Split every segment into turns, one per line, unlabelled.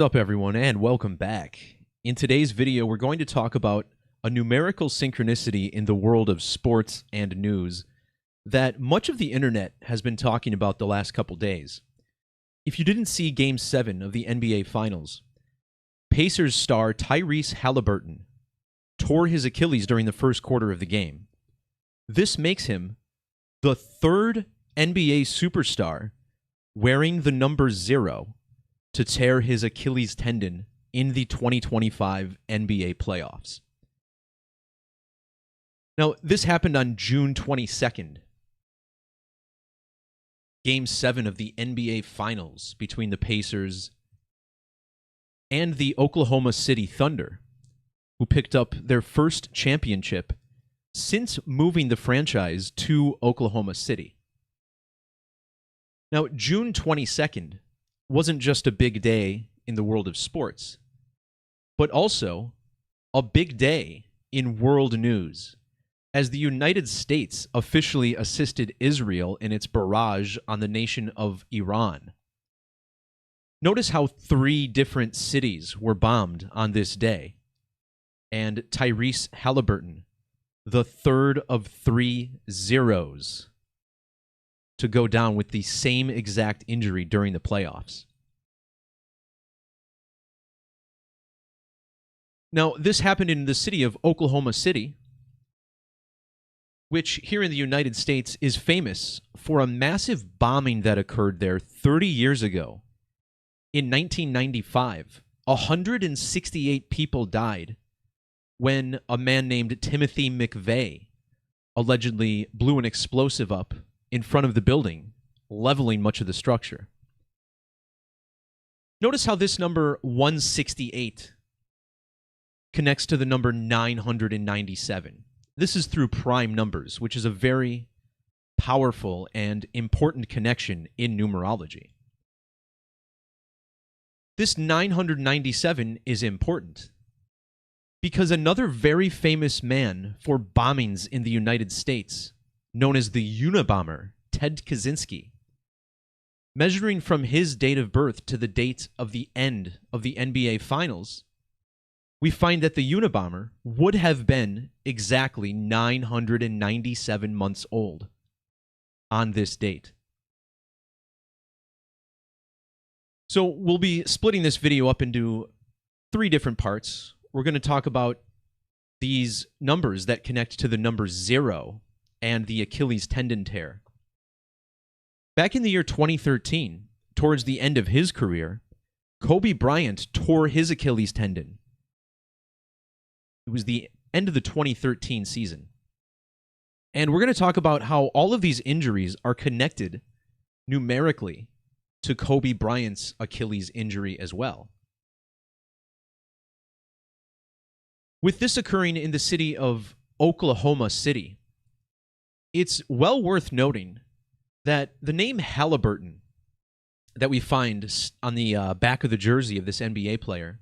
What's up, everyone, and welcome back. In today's video, we're going to talk about a numerical synchronicity in the world of sports and news that much of the internet has been talking about the last couple days. If you didn't see Game 7 of the NBA Finals, Pacers star Tyrese Halliburton tore his Achilles during the first quarter of the game. This makes him the third NBA superstar wearing the number 0 to tear his Achilles tendon in the 2025 NBA playoffs. Now, this happened on June 22nd. Game 7 of the NBA Finals between the Pacers and the Oklahoma City Thunder, who picked up their first championship since moving the franchise to Oklahoma City. Now, June 22nd wasn't just a big day in the world of sports, but also a big day in world news, as the United States officially assisted Israel in its barrage on the nation of Iran. Notice how 3 different cities were bombed on this day, and Tyrese Halliburton, the third of 3 zeros to go down with the same exact injury during the playoffs. Now, this happened in the city of Oklahoma City, which here in the United States is famous for a massive bombing that occurred there 30 years ago. In 1995, 168 people died when a man named Timothy McVeigh allegedly blew an explosive up in front of the building, leveling much of the structure. Notice how this number 168 connects to the number 997. This is through prime numbers, which is a very powerful and important connection in numerology. This 997 is important because another very famous man for bombings in the United States, known as the Unabomber, Ted Kaczynski, measuring from his date of birth to the date of the end of the NBA Finals, we find that the Unabomber would have been exactly 997 months old on this date. So we'll be splitting this video up into 3 different parts. We're going to talk about these numbers that connect to the number 0 and the Achilles tendon tear. Back in the year 2013, towards the end of his career, Kobe Bryant tore his Achilles tendon. It was the end of the 2013 season. And we're going to talk about how all of these injuries are connected numerically to Kobe Bryant's Achilles injury as well. With this occurring in the city of Oklahoma City, it's well worth noting that the name Halliburton that we find on the back of the jersey of this NBA player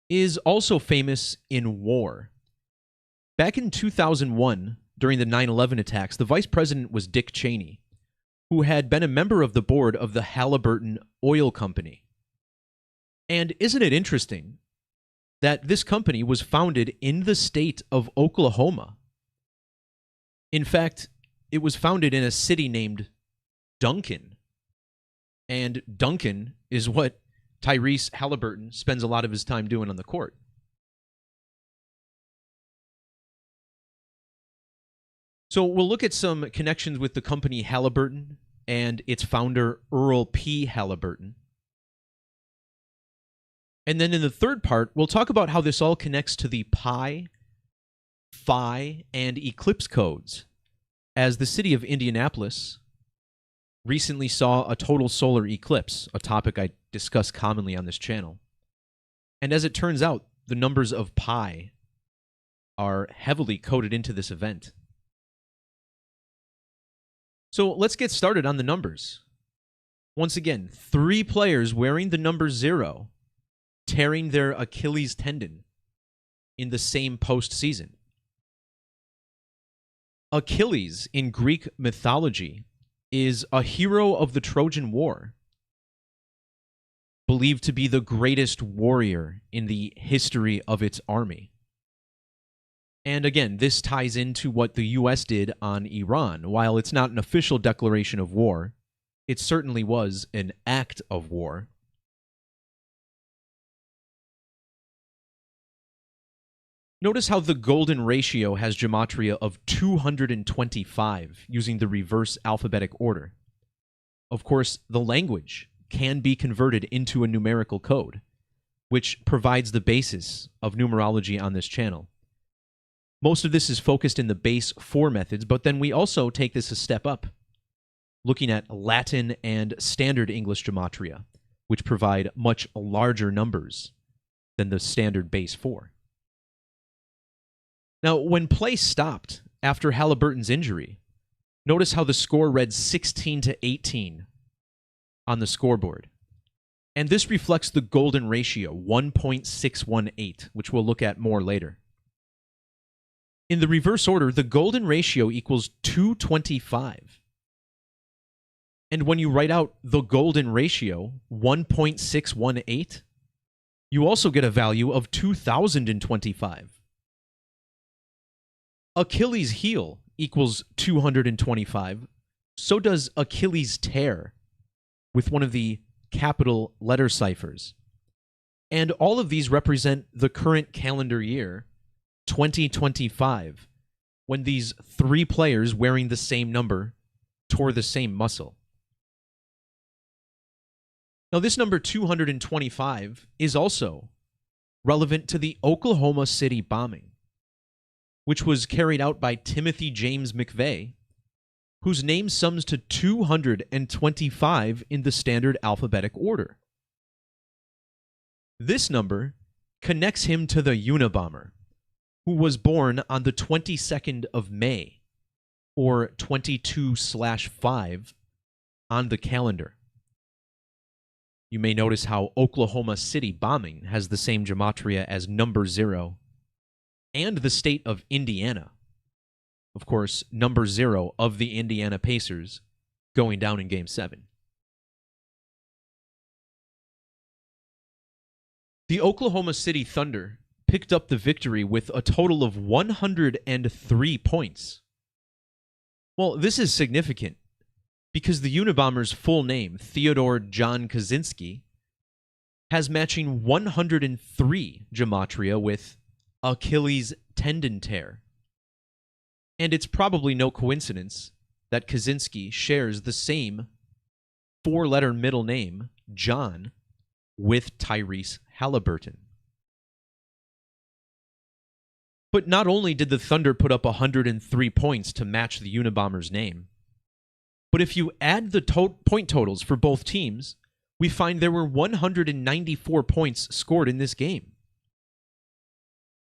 is also famous in war. Back in 2001, during the 9/11 attacks, the vice president was Dick Cheney, who had been a member of the board of the Halliburton Oil Company. And isn't it interesting that this company was founded in the state of Oklahoma? In fact, it was founded in a city named Duncan. And Duncan is what Tyrese Halliburton spends a lot of his time doing on the court. So we'll look at some connections with the company Halliburton and its founder, Erle P. Halliburton. And then in the third part, we'll talk about how this all connects to the pi, phi, and eclipse codes, as the city of Indianapolis recently saw a total solar eclipse, a topic I discuss commonly on this channel. And as it turns out, the numbers of pi are heavily coded into this event. So let's get started on the numbers. Once again, 3 players wearing the number 0 tearing their Achilles tendon in the same postseason. Achilles in Greek mythology is a hero of the Trojan War. believed to be the greatest warrior in the history of its army. And again, this ties into what the U.S. did on Iran. While it's not an official declaration of war, it certainly was an act of war. Notice how the golden ratio has gematria of 225 using the reverse alphabetic order. Of course, the language can be converted into a numerical code, which provides the basis of numerology on this channel. Most of this is focused in the base 4 methods, but then we also take this a step up, looking at Latin and Standard English gematria, which provide much larger numbers than the standard base 4. Now, when play stopped after Halliburton's injury, notice how the score read 16-18 on the scoreboard. And this reflects the golden ratio, 1.618, which we'll look at more later. In the reverse order, the golden ratio equals 225. And when you write out the golden ratio, 1.618, you also get a value of 2025. Achilles' heel equals 225. So does Achilles' tear with one of the capital letter ciphers. And all of these represent the current calendar year, 2025, when these 3 players wearing the same number tore the same muscle. Now, this number 225 is also relevant to the Oklahoma City bombing, which was carried out by Timothy James McVeigh, whose name sums to 225 in the standard alphabetic order. This number connects him to the Unabomber, who was born on the 22nd of May, or 22/5 on the calendar. You may notice how Oklahoma City bombing has the same gematria as number 0, and the state of Indiana. Of course, number 0 of the Indiana Pacers going down in Game 7. The Oklahoma City Thunder picked up the victory with a total of 103 points. Well, this is significant because the Unabomber's full name, Theodore John Kaczynski, has matching 103 gematria with Achilles tendon tear. And it's probably no coincidence that Kaczynski shares the same 4-letter middle name, John, with Tyrese Halliburton. But not only did the Thunder put up 103 points to match the Unabomber's name, but if you add the point totals for both teams, we find there were 194 points scored in this game.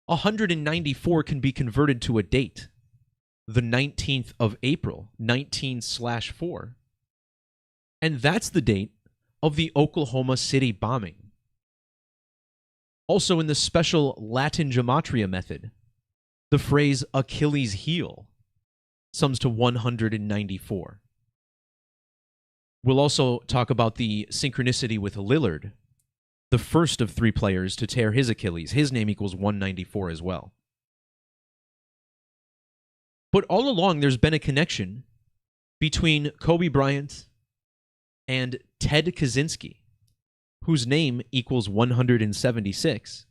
194 can be converted to a date, the 19th of April, 19/4. And that's the date of the Oklahoma City bombing. Also in the special Latin gematria method, the phrase Achilles' heel sums to 194. We'll also talk about the synchronicity with Lillard, the first of 3 players to tear his Achilles. His name equals 194 as well. But all along, there's been a connection between Kobe Bryant and Ted Kaczynski, whose name equals 176,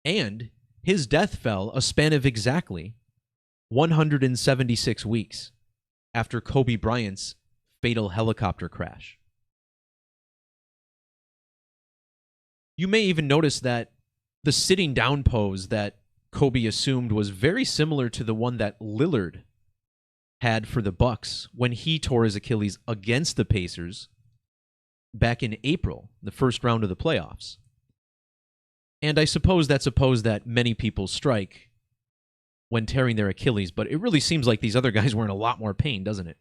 and his death fell a span of exactly 176 weeks after Kobe Bryant's fatal helicopter crash. You may even notice that the sitting down pose that Kobe assumed was very similar to the one that Lillard had for the Bucks when he tore his Achilles against the Pacers back in April, the first round of the playoffs. And I suppose that's a pose that many people strike when tearing their Achilles, but it really seems like these other guys were in a lot more pain, doesn't it?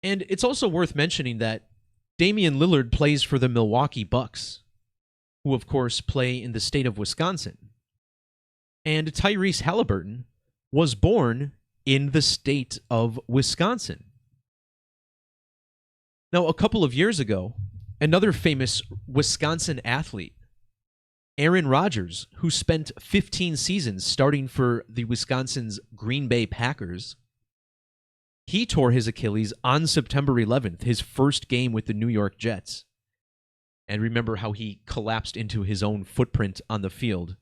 And it's also worth mentioning that Damian Lillard plays for the Milwaukee Bucks, who of course play in the state of Wisconsin. And Tyrese Halliburton was born in the state of Wisconsin. Now, a couple of years ago, Another famous Wisconsin athlete, Aaron Rodgers, who spent 15 seasons starting for the Wisconsin's Green Bay Packers, he tore his Achilles on September 11th, his first game with the New York Jets. And remember how he collapsed into his own footprint on the field,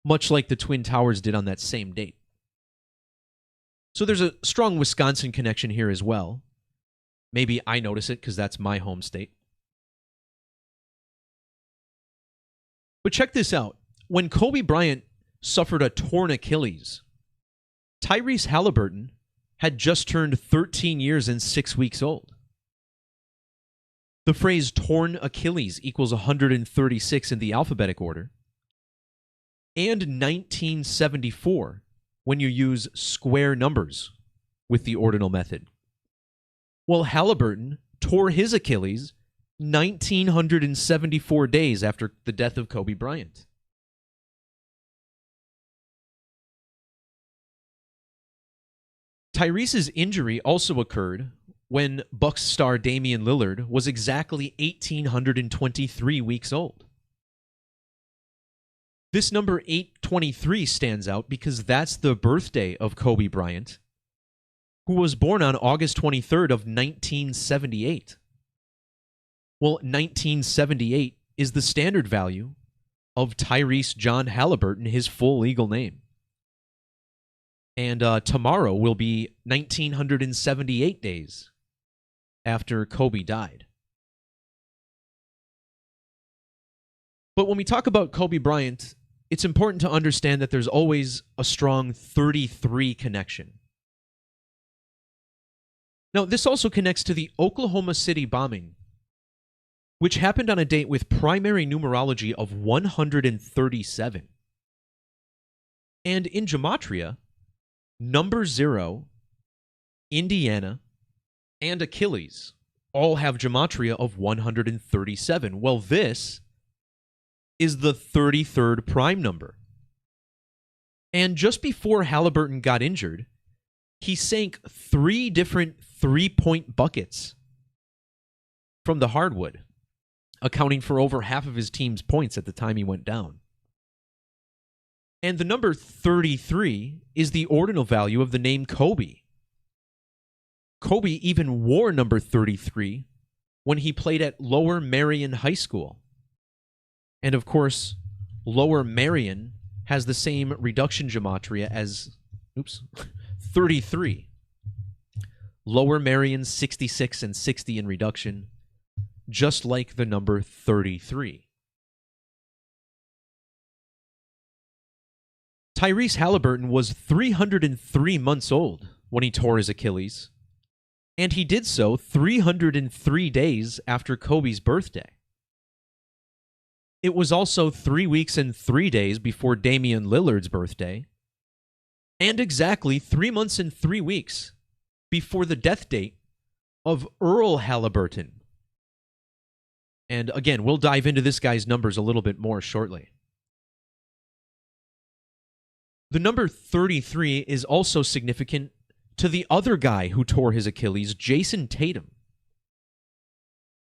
much like the Twin Towers did on that same date. So there's a strong Wisconsin connection here as well. Maybe I notice it because that's my home state. But check this out. When Kobe Bryant suffered a torn Achilles, Tyrese Halliburton had just turned 13 years and 6 weeks old. The phrase torn Achilles equals 136 in the alphabetic order, and 1974 when you use square numbers with the ordinal method. Well, Halliburton tore his Achilles 1,974 days after the death of Kobe Bryant. Tyrese's injury also occurred when Bucks star Damian Lillard was exactly 1,823 weeks old. This number 823 stands out because that's the birthday of Kobe Bryant, who was born on August 23rd of 1978. Well, 1978 is the standard value of Tyrese John Halliburton, his full legal name. And tomorrow will be 1,978 days after Kobe died. But when we talk about Kobe Bryant, it's important to understand that there's always a strong 33 connection. Now, this also connects to the Oklahoma City bombing, which happened on a date with primary numerology of 137. And in Gematria, number 0, Indiana, and Achilles all have Gematria of 137. Well, this is the 33rd prime number. And just before Halliburton got injured, he sank 3 different 3-point buckets from the hardwood, accounting for over half of his team's points at the time he went down. And the number 33 is the ordinal value of the name Kobe. Kobe even wore number 33 when he played at Lower Merion High School. And of course, Lower Merion has the same reduction gematria as 33. Lower Merion 66 and 60 in reduction, just like the number 33. Tyrese Halliburton was 303 months old when he tore his Achilles, and he did so 303 days after Kobe's birthday. It was also 3 weeks and 3 days before Damian Lillard's birthday, and exactly 3 months and 3 weeks before the death date of Erle Halliburton. And again, we'll dive into this guy's numbers a little bit more shortly. The number 33 is also significant to the other guy who tore his Achilles, Jason Tatum.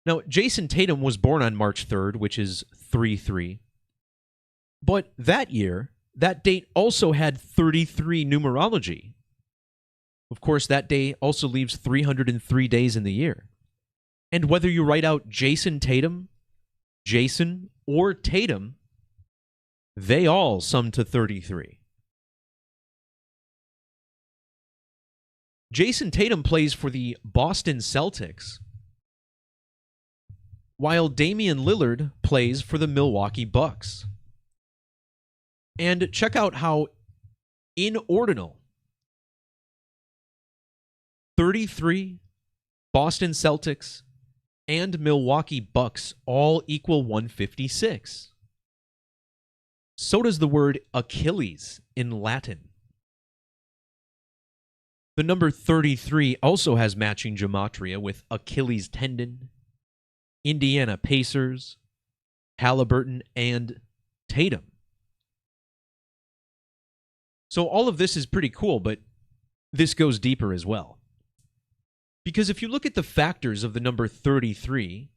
Now, Jason Tatum was born on March 3rd, which is 3-3. But that year, that date also had 33 numerology. Of course, that day also leaves 303 days in the year. And whether you write out Jason Tatum, Jason, or Tatum, they all sum to 33. Jason Tatum plays for the Boston Celtics, while Damian Lillard plays for the Milwaukee Bucks. And check out how in ordinal 33, Boston Celtics, and Milwaukee Bucks all equal 156. So does the word Achilles in Latin. The number 33 also has matching gematria with Achilles tendon, Indiana Pacers, Halliburton, and Tatum. So all of this is pretty cool, but this goes deeper as well. Because if you look at the factors of the number 33,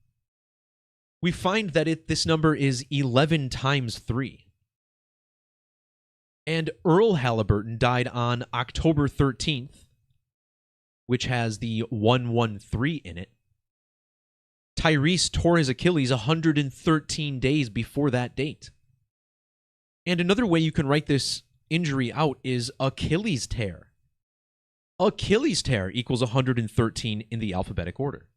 we find that this number is 11 times 3. And Erle Halliburton died on October 13th, which has the 113 in it. Tyrese tore his Achilles 113 days before that date. And another way you can write this injury out is Achilles tear. Achilles tear equals 113 in the alphabetic order.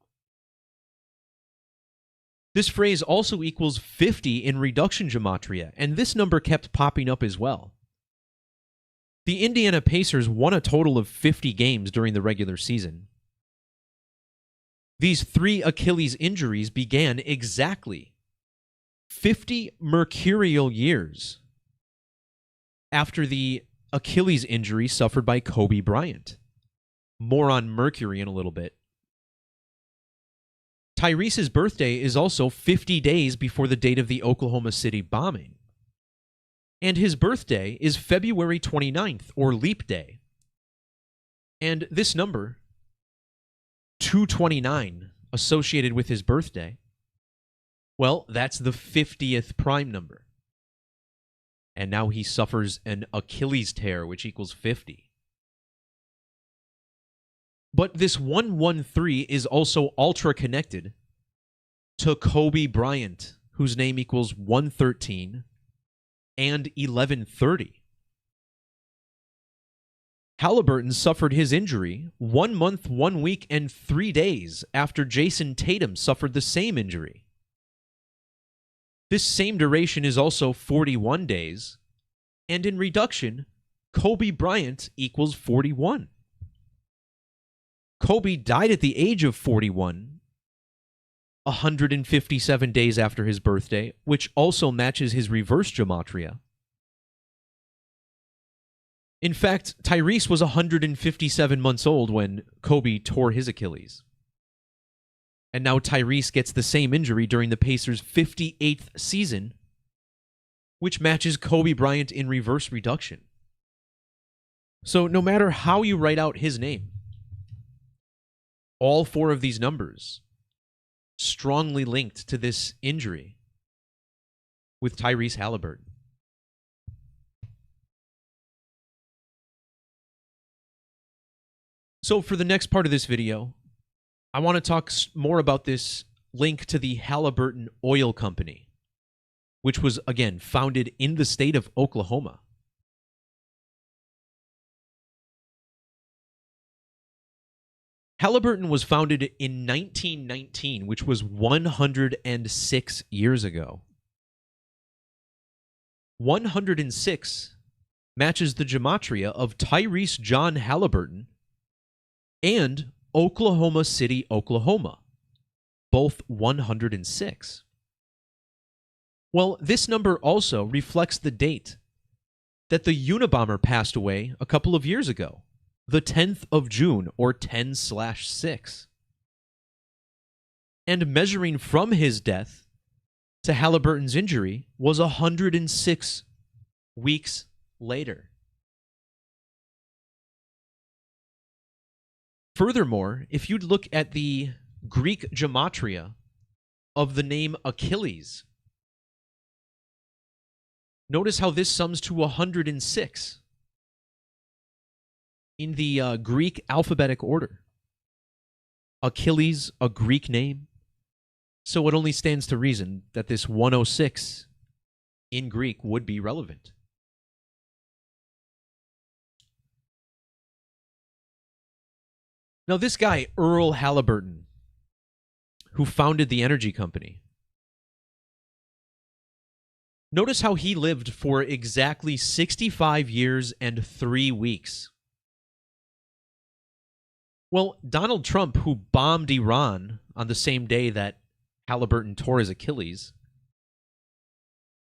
This phrase also equals 50 in reduction gematria, and this number kept popping up as well. The Indiana Pacers won a total of 50 games during the regular season. These 3 Achilles injuries began exactly 50 mercurial years after the Achilles injury suffered by Kobe Bryant. More on Mercury in a little bit. Tyrese's birthday is also 50 days before the date of the Oklahoma City bombing. And his birthday is February 29th, or Leap Day. And this number, 229, associated with his birthday, well, that's the 50th prime number. And now he suffers an Achilles tear, which equals 50. But this 113 is also ultra-connected to Kobe Bryant, whose name equals 113 and 1130. Halliburton suffered his injury 1 month, 1 week, and 3 days after Jason Tatum suffered the same injury. This same duration is also 41 days, and in reduction, Kobe Bryant equals 41. Kobe died at the age of 41, 157 days after his birthday, which also matches his reverse gematria. In fact, Tyrese was 157 months old when Kobe tore his Achilles. And now Tyrese gets the same injury during the Pacers' 58th season, which matches Kobe Bryant in reverse reduction. So no matter how you write out his name, all 4 of these numbers strongly linked to this injury with Tyrese Halliburton. So for the next part of this video, I want to talk more about this link to the Halliburton Oil Company, which was, again, founded in the state of Oklahoma. Halliburton was founded in 1919, which was 106 years ago. 106 matches the gematria of Tyrese John Halliburton and Oklahoma City, Oklahoma, both 106. Well, this number also reflects the date that the Unabomber passed away a couple of years ago, the 10th of June, or 10/6. And measuring from his death to Halliburton's injury was 106 weeks later. Furthermore, if you'd look at the Greek gematria of the name Achilles, notice how this sums to 106 in the Greek alphabetic order. Achilles, a Greek name, so it only stands to reason that this 106 in Greek would be relevant. Now, this guy, Erle Halliburton, who founded the energy company, notice how he lived for exactly 65 years and 3 weeks. Well, Donald Trump, who bombed Iran on the same day that Halliburton tore his Achilles,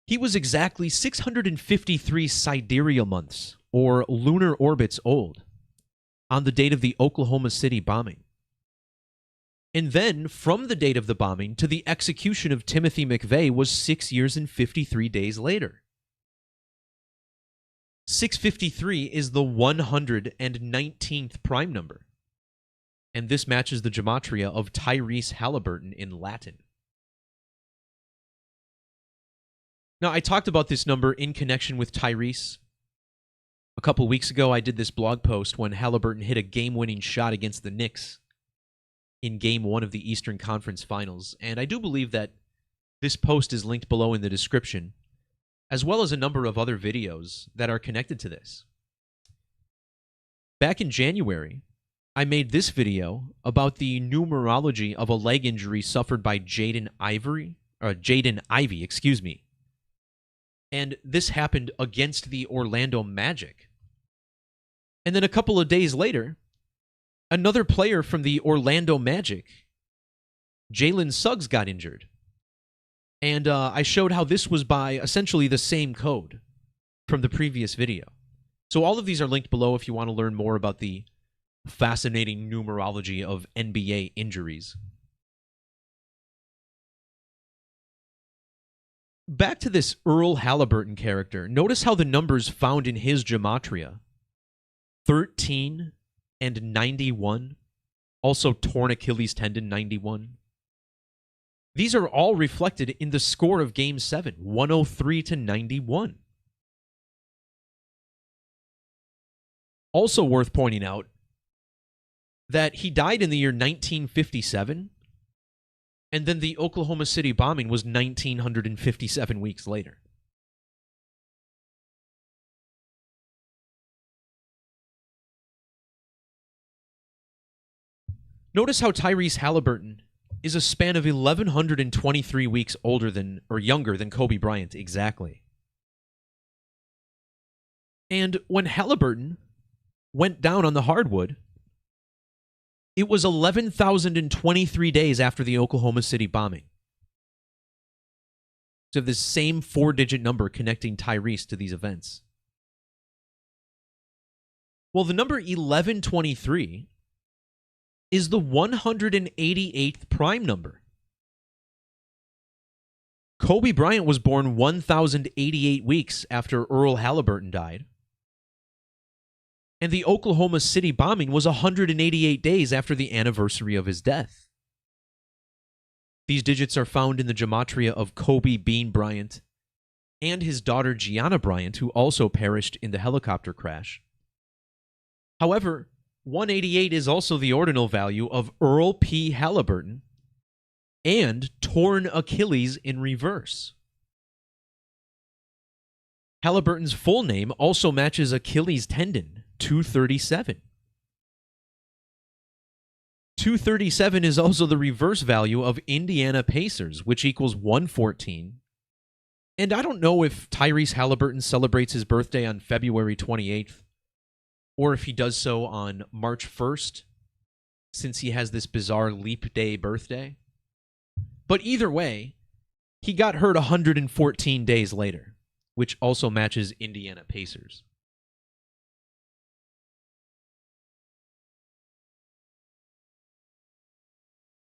he was exactly 653 sidereal months, or lunar orbits, old on the date of the Oklahoma City bombing. And then, from the date of the bombing to the execution of Timothy McVeigh was 6 years and 53 days later. 653 is the 119th prime number, and this matches the gematria of Tyrese Halliburton in Latin. Now, I talked about this number in connection with Tyrese. A couple weeks ago, I did this blog post when Halliburton hit a game-winning shot against the Knicks in Game 1 of the Eastern Conference Finals, and I do believe that this post is linked below in the description, as well as a number of other videos that are connected to this. Back in January, I made this video about the numerology of a leg injury suffered by Jaden Ivey, and this happened against the Orlando Magic. And then a couple of days later, another player from the Orlando Magic, Jalen Suggs, got injured. And I showed how this was by essentially the same code from the previous video. So all of these are linked below if you want to learn more about the fascinating numerology of NBA injuries. Back to this Erle Halliburton character. Notice how the numbers found in his Gematria, 13 and 91, also torn Achilles tendon 91. These are all reflected in the score of Game 7, 103 to 91. Also worth pointing out that he died in the year 1957, and then the Oklahoma City bombing was 1,957 weeks later. Notice how Tyrese Halliburton is a span of 1,123 weeks older than, or younger than, Kobe Bryant, exactly. And when Halliburton went down on the hardwood, it was 11,023 days after the Oklahoma City bombing. So this same 4-digit number connecting Tyrese to these events. Well, the number 1123 is the 188th prime number. Kobe Bryant was born 1,088 weeks after Erle Halliburton died. And the Oklahoma City bombing was 188 days after the anniversary of his death. These digits are found in the Gematria of Kobe Bean Bryant and his daughter Gianna Bryant, who also perished in the helicopter crash. However, 188 is also the ordinal value of Erle P. Halliburton and torn Achilles in reverse. Halliburton's full name also matches Achilles tendon, 237. 237 is also the reverse value of Indiana Pacers, which equals 114. And I don't know if Tyrese Halliburton celebrates his birthday on February 28th, or if he does so on March 1st, since he has this bizarre leap day birthday. But either way, he got hurt 114 days later, which also matches Indiana Pacers.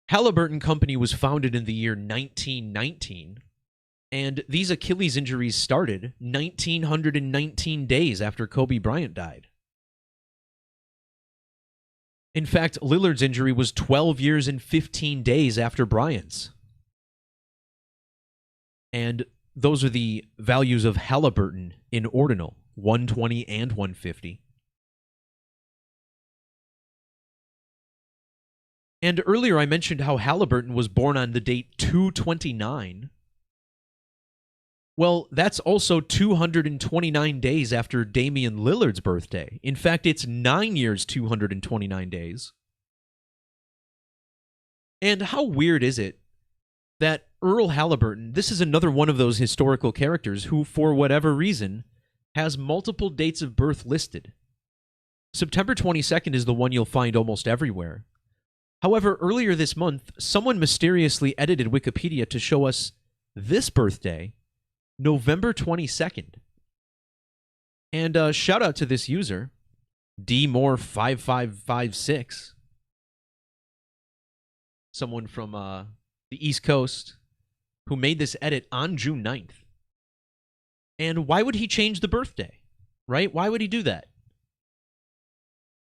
Halliburton Company was founded in the year 1919, and these Achilles injuries started 1,919 days after Kobe Bryant died. In fact, Lillard's injury was 12 years and 15 days after Bryant's. And those are the values of Halliburton in ordinal, 120 and 150. And earlier I mentioned how Halliburton was born on the date 2/29. Well, that's also 229 days after Damian Lillard's birthday. In fact, it's 9 years, 229 days. And how weird is it that Erle Halliburton, this is another one of those historical characters who, for whatever reason, has multiple dates of birth listed. September 22nd is the one you'll find almost everywhere. However, earlier this month, someone mysteriously edited Wikipedia to show us this birthday, November 22nd. And shout out to this user, dmore5556. Someone from the East Coast who made this edit on June 9th. And why would he change the birthday? Right? Why would he do that?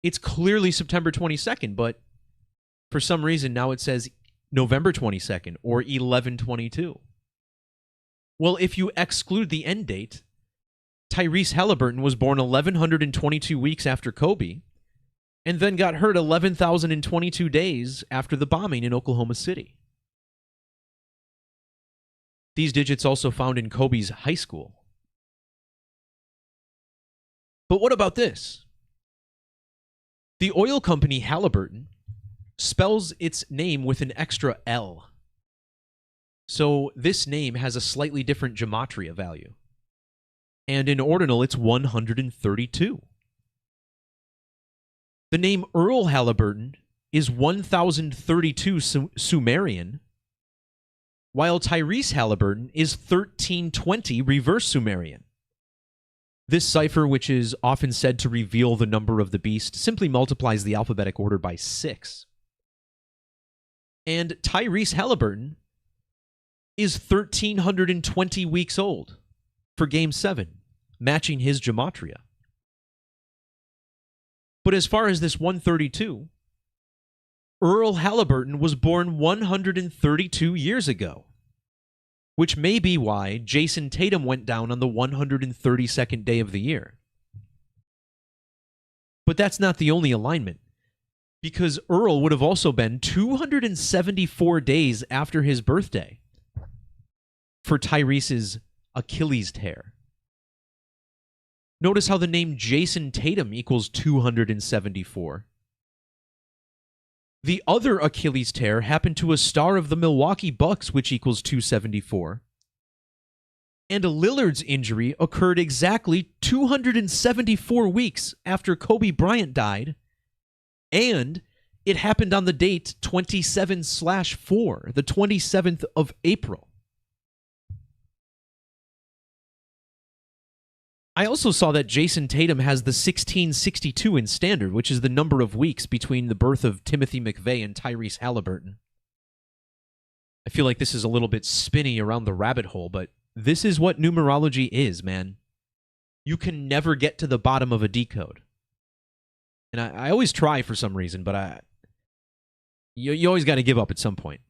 It's clearly September 22nd, but for some reason now it says November 22nd or 11/22. Well, if you exclude the end date, Tyrese Halliburton was born 1,122 weeks after Kobe, and then got hurt 11,022 days after the bombing in Oklahoma City. These digits also found in Kobe's high school. But what about this? The oil company Halliburton spells its name with an extra L. So this name has a slightly different gematria value. And in ordinal, it's 132. The name Erle Halliburton is 1032 Sumerian, while Tyrese Halliburton is 1320 reverse Sumerian. This cipher, which is often said to reveal the number of the beast, simply multiplies the alphabetic order by 6. And Tyrese Halliburton is 1,320 weeks old for Game 7, matching his gematria. But as far as this 132, Erle Halliburton was born 132 years ago, which may be why Jason Tatum went down on the 132nd day of the year. But that's not the only alignment, because Erle would have also been 274 days after his birthday for Tyrese's Achilles tear. Notice how the name Jason Tatum equals 274. The other Achilles tear happened to a star of the Milwaukee Bucks, which equals 274. And Lillard's injury occurred exactly 274 weeks after Kobe Bryant died, and it happened on the date 27/4, the 27th of April. I also saw that Jason Tatum has the 1662 in standard, which is the number of weeks between the birth of Timothy McVeigh and Tyrese Halliburton. I feel like this is a little bit spinny around the rabbit hole, but this is what numerology is, man. You can never get to the bottom of a decode. And I always try for some reason, but you always got to give up at some point.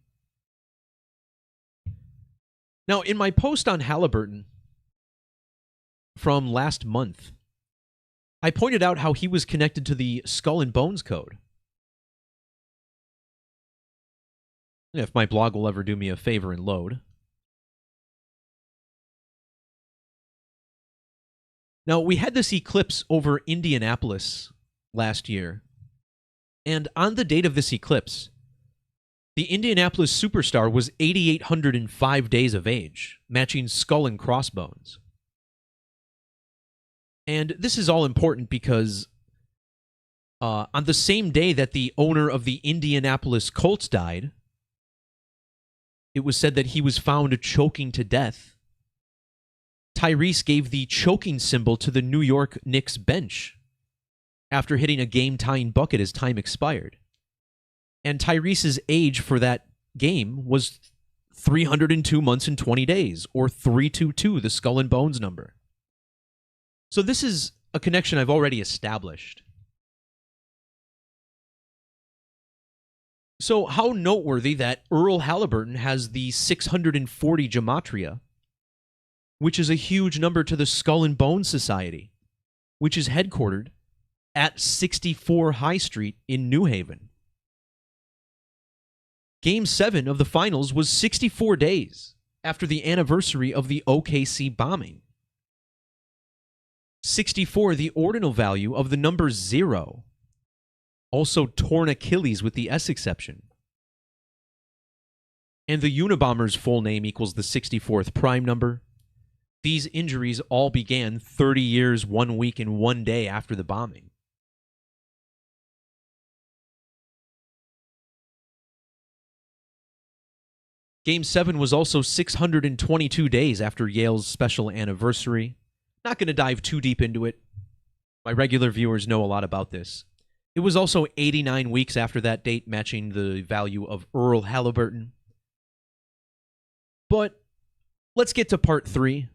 Now, in my post on Halliburton from last month, I pointed out how he was connected to the Skull and Bones code. If my blog will ever do me a favor and load. Now, we had this eclipse over Indianapolis last year, and on the date of this eclipse, the Indianapolis superstar was 8,805 days of age, matching Skull and Crossbones. And this is all important because on the same day that the owner of the Indianapolis Colts died, it was said that he was found choking to death. Tyrese gave the choking symbol to the New York Knicks bench after hitting a game-tying bucket as time expired. And Tyrese's age for that game was 302 months and 20 days, or 322, the Skull and Bones number. So this is a connection I've already established. So how noteworthy that Erle Halliburton has the 640 gematria, which is a huge number to the Skull and Bones Society, which is headquartered at 64 High Street in New Haven. Game 7 of the finals was 64 days after the anniversary of the OKC bombing. 64, the ordinal value of the number 0. Also torn Achilles with the S exception. And the Unabomber's full name equals the 64th prime number. These injuries all began 30 years, 1 week, and 1 day after the bombing. Game 7 was also 622 days after Yale's special anniversary. Not going to dive too deep into it. My regular viewers know a lot about this. It was also 89 weeks after that date, matching the value of Erle Halliburton. But let's get to part 3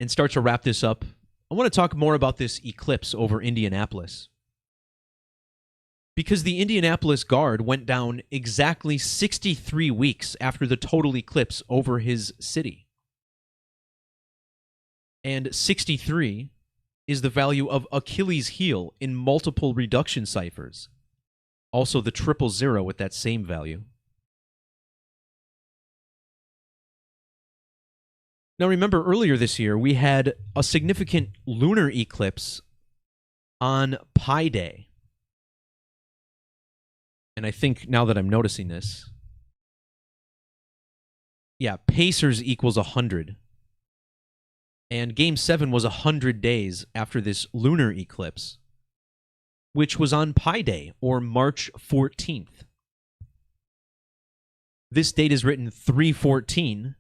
and start to wrap this up. I want to talk more about this eclipse over Indianapolis, because the Indianapolis Guard went down exactly 63 weeks after the total eclipse over his city. And 63 is the value of Achilles' heel in multiple reduction ciphers. Also the 000 with that same value. Now remember, earlier this year, we had a significant lunar eclipse on Pi Day. And I think now that I'm noticing this, yeah, Pacers equals 100. And Game 7 was 100 days after this lunar eclipse, which was on Pi Day, or March 14th. This date is written 314.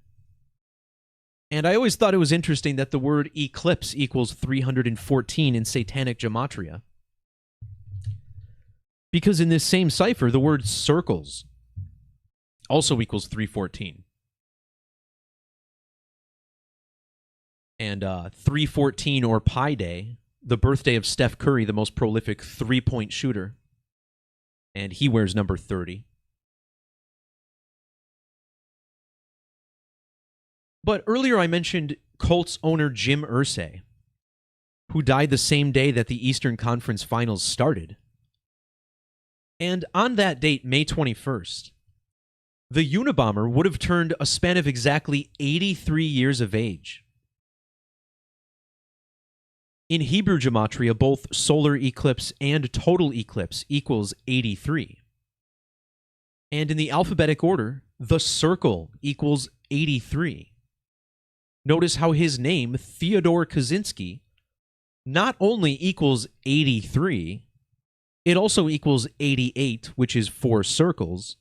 And I always thought it was interesting that the word eclipse equals 314 in Satanic Gematria. Because in this same cipher, the word circles also equals 314. And 314, or Pi Day, the birthday of Steph Curry, the most prolific three-point shooter. And he wears number 30. But earlier I mentioned Colts owner Jim Irsay, who died the same day that the Eastern Conference Finals started. And on that date, May 21st, the Unabomber would have turned a span of exactly 83 years of age. In Hebrew Gematria, both solar eclipse and total eclipse equals 83. And in the alphabetic order, the circle equals 83. Notice how his name, Theodore Kaczynski, not only equals 83, it also equals 88, which is 4 circles,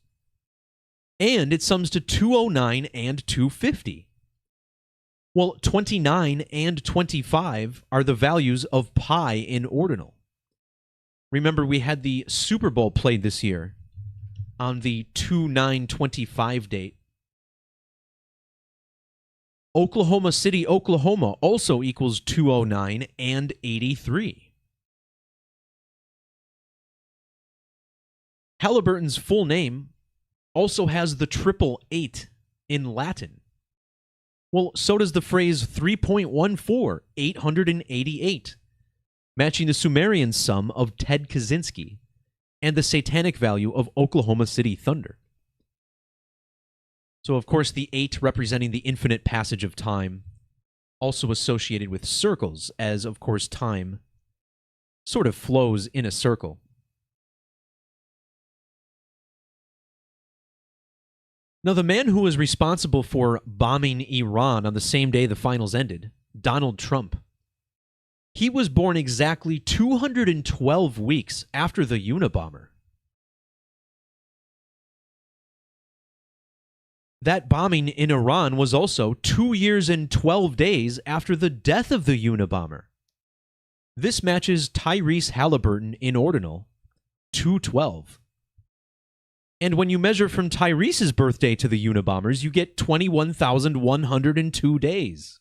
and it sums to 209 and 250. Well, 29 and 25 are the values of pi in ordinal. Remember, we had the Super Bowl played this year on the 2/9/25 date. Oklahoma City, Oklahoma also equals 209 and 83. Halliburton's full name also has the 888 in Latin. Well, so does the phrase 3.14, 888, matching the Sumerian sum of Ted Kaczynski and the satanic value of Oklahoma City Thunder. So, of course, the 8 representing the infinite passage of time, also associated with circles, as, of course, time sort of flows in a circle. Now, the man who was responsible for bombing Iran on the same day the finals ended, Donald Trump, he was born exactly 212 weeks after the Unabomber. That bombing in Iran was also 2 years and 12 days after the death of the Unabomber. This matches Tyrese Halliburton in ordinal, 212. And when you measure from Tyrese's birthday to the Unabombers, you get 21,102 days.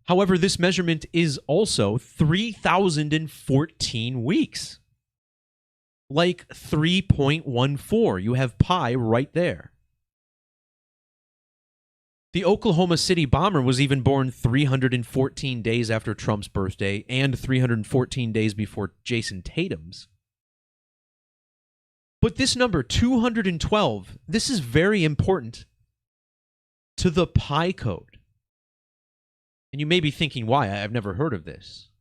However, this measurement is also 3,014 weeks. Like 3.14. You have pi right there. The Oklahoma City bomber was even born 314 days after Trump's birthday and 314 days before Jason Tatum's. But this number, 212, this is very important to the pi code. And you may be thinking, why? I've never heard of this.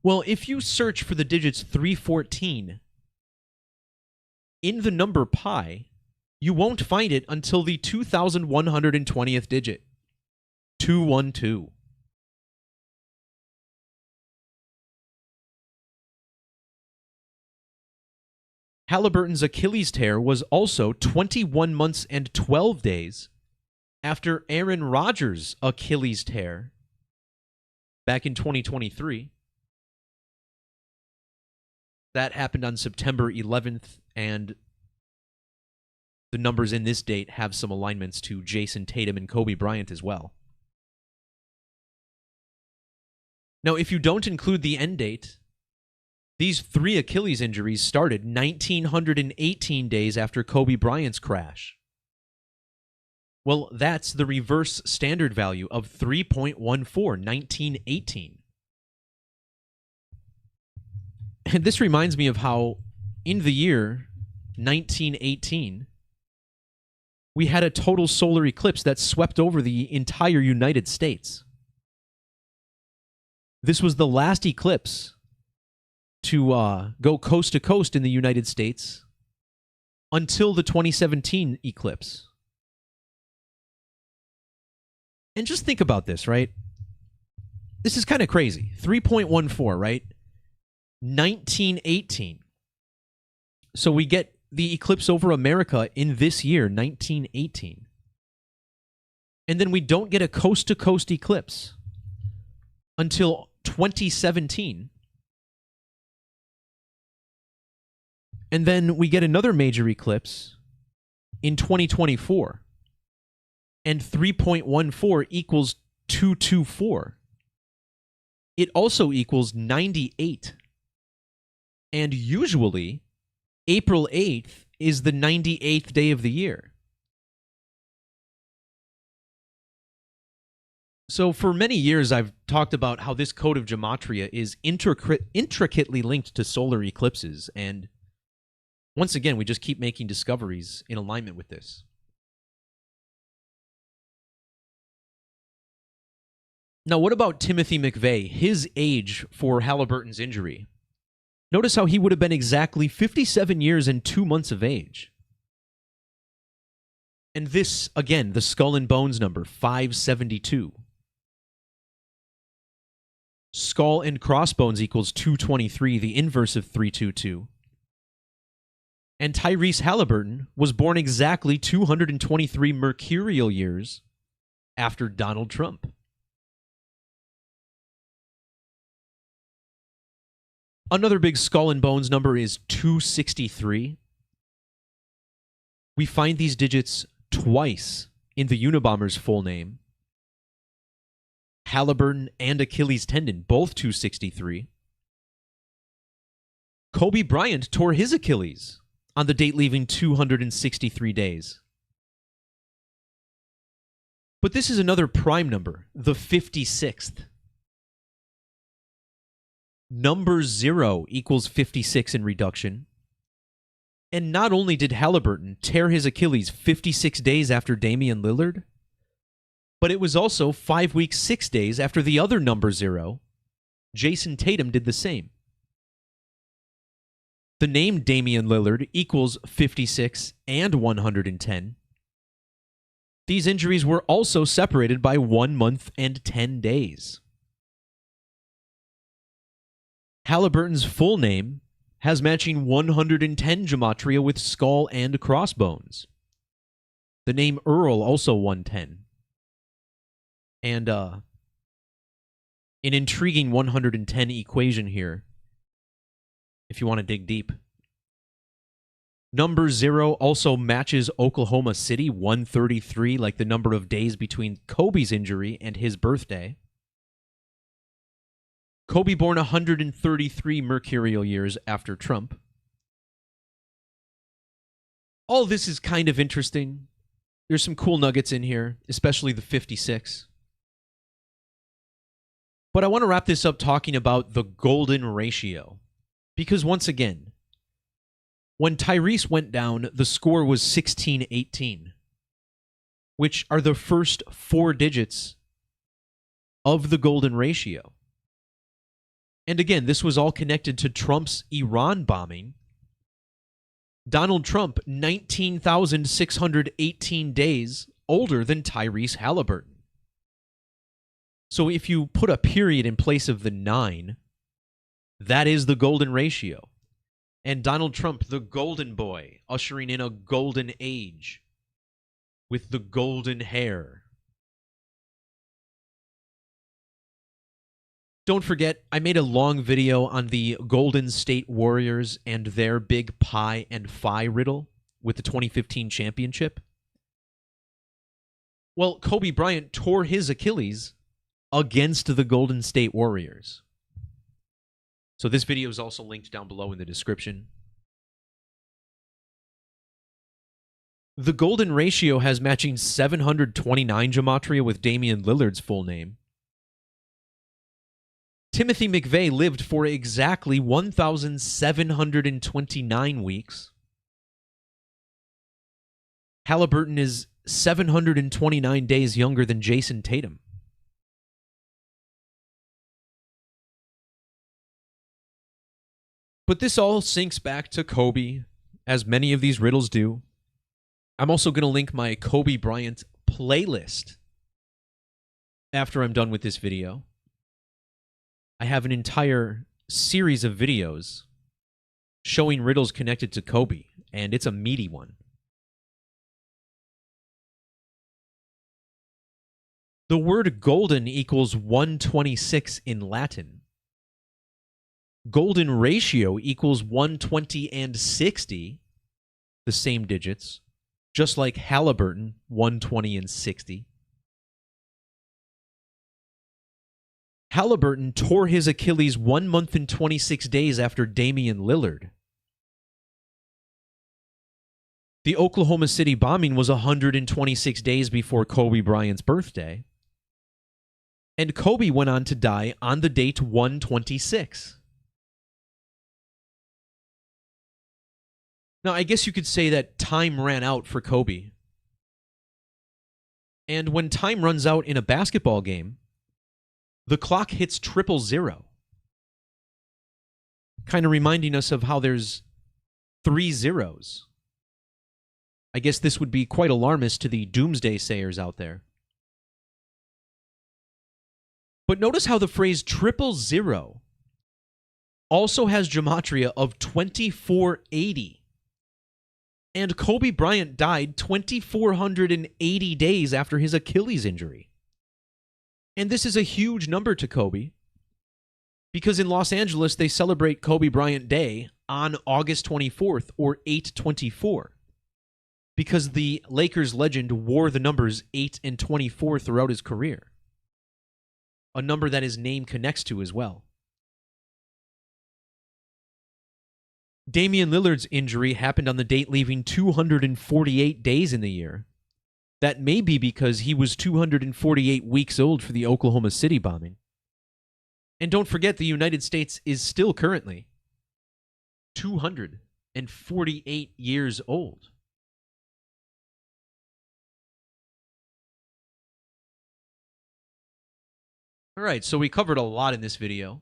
Well, if you search for the digits 314 in the number pi, you won't find it until the 2,120th digit, 212. Halliburton's Achilles tear was also 21 months and 12 days after Aaron Rodgers' Achilles tear back in 2023. That happened on September 11th, and the numbers in this date have some alignments to Jason Tatum and Kobe Bryant as well. Now, if you don't include the end date, these 3 Achilles injuries started 1,918 days after Kobe Bryant's crash. Well, that's the reverse standard value of 3.14, 1918. And this reminds me of how in the year 1918, we had a total solar eclipse that swept over the entire United States. This was the last eclipse to go coast to coast in the United States until the 2017 eclipse. And just think about this, right? This is kind of crazy. 3.14, right? 1918. So we get the eclipse over America in this year, 1918. And then we don't get a coast-to-coast eclipse until 2017. And then we get another major eclipse in 2024. And 3.14 equals 224. It also equals 98. And usually, April 8th is the 98th day of the year. So for many years, I've talked about how this code of Gematria is intricately linked to solar eclipses, and once again, we just keep making discoveries in alignment with this. Now, what about Timothy McVeigh, his age for Halliburton's injury? Notice how he would have been exactly 57 years and 2 months of age. And this, again, the skull and bones number, 572. Skull and crossbones equals 223, the inverse of 322. And Tyrese Halliburton was born exactly 223 mercurial years after Donald Trump. Another big skull and bones number is 263. We find these digits twice in the Unabomber's full name. Halliburton and Achilles tendon, both 263. Kobe Bryant tore his Achilles on the date leaving 263 days. But this is another prime number, the 56th. Number 0 equals 56 in reduction. And not only did Halliburton tear his Achilles 56 days after Damian Lillard, but it was also 5 weeks, 6 days after the other number 0. Jason Tatum did the same. The name Damian Lillard equals 56 and 110. These injuries were also separated by 1 month and 10 days. Halliburton's full name has matching 110 gematria with skull and crossbones. The name Erle also 110. And an intriguing 110 equation here, if you want to dig deep. Number 0 also matches Oklahoma City, 133, like the number of days between Kobe's injury and his birthday. Kobe born 133 mercurial years after Trump. All this is kind of interesting. There's some cool nuggets in here, especially the 56. But I want to wrap this up talking about the golden ratio. Because once again, when Tyrese went down, the score was 16-18, which are the first 4 digits of the golden ratio. And again, this was all connected to Trump's Iran bombing. Donald Trump, 19,618 days older than Tyrese Halliburton. So if you put a period in place of the 9, that is the golden ratio. And Donald Trump, the golden boy, ushering in a golden age with the golden hair. Don't forget, I made a long video on the Golden State Warriors and their big pi and phi riddle with the 2015 championship. Well, Kobe Bryant tore his Achilles against the Golden State Warriors. So this video is also linked down below in the description. The golden ratio has matching 729 Gematria with Damian Lillard's full name. Timothy McVeigh lived for exactly 1,729 weeks. Halliburton is 729 days younger than Jason Tatum. But this all sinks back to Kobe, as many of these riddles do. I'm also going to link my Kobe Bryant playlist after I'm done with this video. I have an entire series of videos showing riddles connected to Kobe, and it's a meaty one. The word golden equals 126 in Latin. Golden ratio equals 120 and 60, the same digits, just like Halliburton, 120 and 60. Halliburton tore his Achilles 1 month and 26 days after Damian Lillard. The Oklahoma City bombing was 126 days before Kobe Bryant's birthday. And Kobe went on to die on the date 126. Now, I guess you could say that time ran out for Kobe. And when time runs out in a basketball game, the clock hits 000. Kind of reminding us of how there's 3 zeros. I guess this would be quite alarmist to the doomsday sayers out there. But notice how the phrase 000 also has gematria of 2480. And Kobe Bryant died 2,480 days after his Achilles injury. And this is a huge number to Kobe, because in Los Angeles, they celebrate Kobe Bryant Day on August 24th, or 8/24, because the Lakers legend wore the numbers 8 and 24 throughout his career, a number that his name connects to as well. Damian Lillard's injury happened on the date leaving 248 days in the year. That may be because he was 248 weeks old for the Oklahoma City bombing. And don't forget, the United States is still currently 248 years old. All right, so we covered a lot in this video.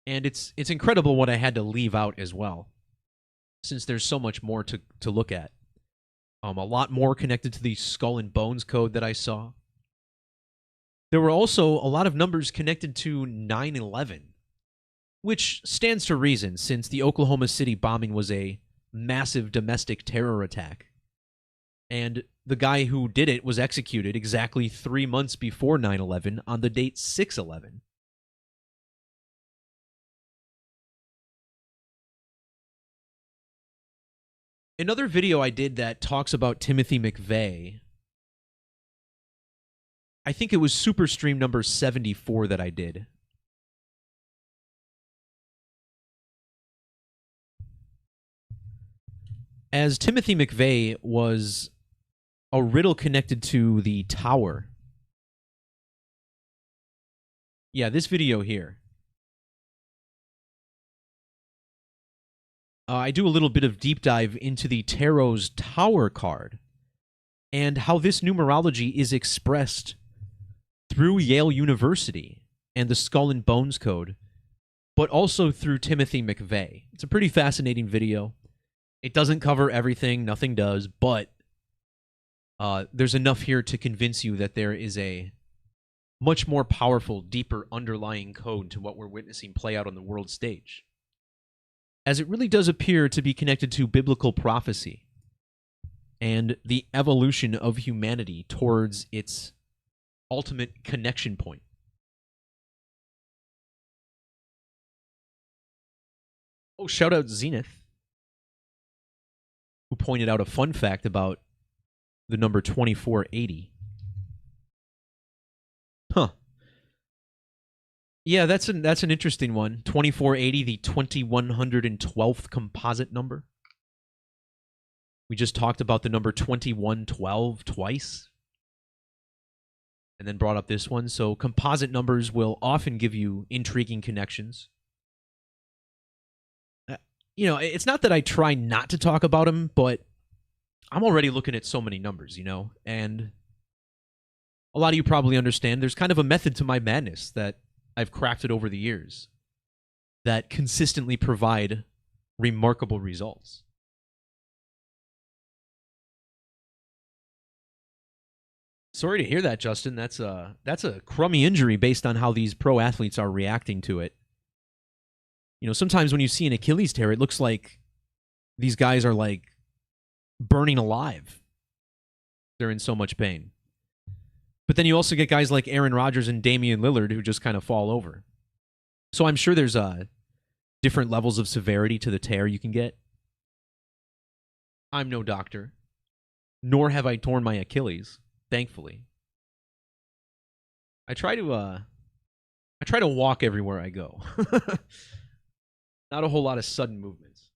And it's incredible what I had to leave out as well, since there's so much more to look at. A lot more connected to the skull and bones code that I saw. There were also a lot of numbers connected to 9/11, which stands to reason since the Oklahoma City bombing was a massive domestic terror attack. And the guy who did it was executed exactly 3 months before 9/11 on the date 6/11. Another video I did that talks about Timothy McVeigh, I think it was Superstream number 74 that I did. As Timothy McVeigh was a riddle connected to the tower. Yeah, this video here. I do a little bit of deep dive into the Tarot's Tower card and how this numerology is expressed through Yale University and the Skull and Bones Code, but also through Timothy McVeigh. It's a pretty fascinating video. It doesn't cover everything, nothing does, but there's enough here to convince you that there is a much more powerful, deeper underlying code to what we're witnessing play out on the world stage, as it really does appear to be connected to biblical prophecy and the evolution of humanity towards its ultimate connection point. Oh, shout out Zenith, who pointed out a fun fact about the number 2480. Huh. Yeah, that's an interesting one. 2480, the 2112th composite number. We just talked about the number 2112 twice, and then brought up this one. So composite numbers will often give you intriguing connections. You know, it's not that I try not to talk about them, but I'm already looking at so many numbers, you know, and a lot of you probably understand there's kind of a method to my madness that I've crafted over the years that consistently provide remarkable results. Sorry to hear that, Justin. That's a crummy injury based on how these pro athletes are reacting to it. You know, sometimes when you see an Achilles tear, it looks like these guys are like burning alive. They're in so much pain. But then you also get guys like Aaron Rodgers and Damian Lillard who just kind of fall over. So I'm sure there's different levels of severity to the tear you can get. I'm no doctor, nor have I torn my Achilles, thankfully. I try to walk everywhere I go. Not a whole lot of sudden movements.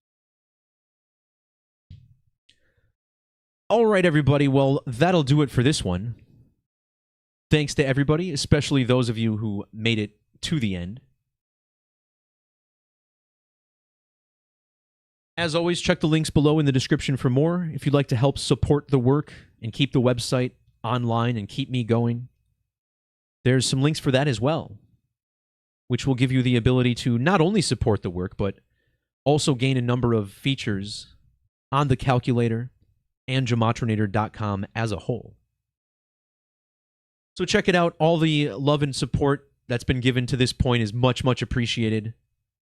All right, everybody. Well, that'll do it for this one. Thanks to everybody, especially those of you who made it to the end. As always, check the links below in the description for more. If you'd like to help support the work and keep the website online and keep me going, there's some links for that as well, which will give you the ability to not only support the work, but also gain a number of features on the calculator and gematrinator.com as a whole. So check it out. All the love and support that's been given to this point is much, much appreciated.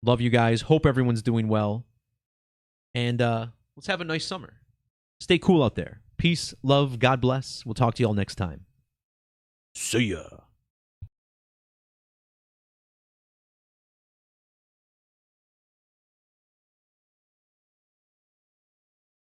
Love you guys. Hope everyone's doing well. And let's have a nice summer. Stay cool out there. Peace, love, God bless. We'll talk to you all next time. See ya.